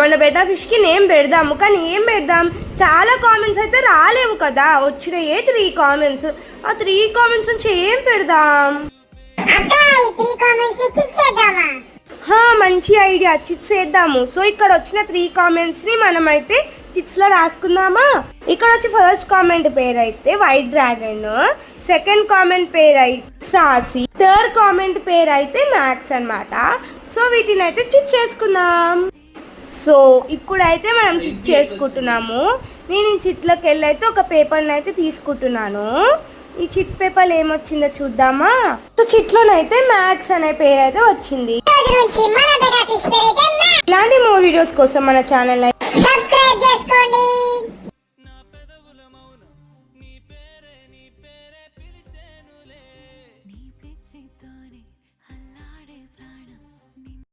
మన beta fish కి name పెడదాము, కానీ ఏం పెడదాం? చాలా కామెంట్స్ అయితే రాలేవు కదా, వచ్చినాయే 3 కామెంట్స్. ఆ 3 కామెంట్స్ నుంచి ఏం పెడదాం? మంచి ఐడియా, చిట్స్ వేద్దాము. సో ఇక్కడ వచ్చిన 3 కామెంట్స్ ని మనమైతే చిట్స్ లో రాసుకుందామా? ఇక్కడ వచ్చి ఫస్ట్ కామెంట్ పేరు అయితే వైట్ డ్రాగన్, సెకండ్ కామెంట్ పేరు అయితే సాసి, థర్డ్ కామెంట్ పేరు అయితే మ్యాక్స్ అన్నమాట. సో వీటిని అయితే చిట్స్ వేసుకుందాం. సో ఇప్పుడైతే మనం చిట్ చేసుకుంటున్నాము. నేను ఈ చిట్లోకి వెళ్ళి అయితే ఒక పేపర్ని అయితే తీసుకుంటున్నాను. ఈ చిట్ పేపర్ ఏమొచ్చిందో చూద్దామా? సో చిట్లోనైతే మ్యాక్స్ అనే పేరు అయితే వచ్చింది. ఇలాంటి మోర్ వీడియోస్ కోసం మన ఛానల్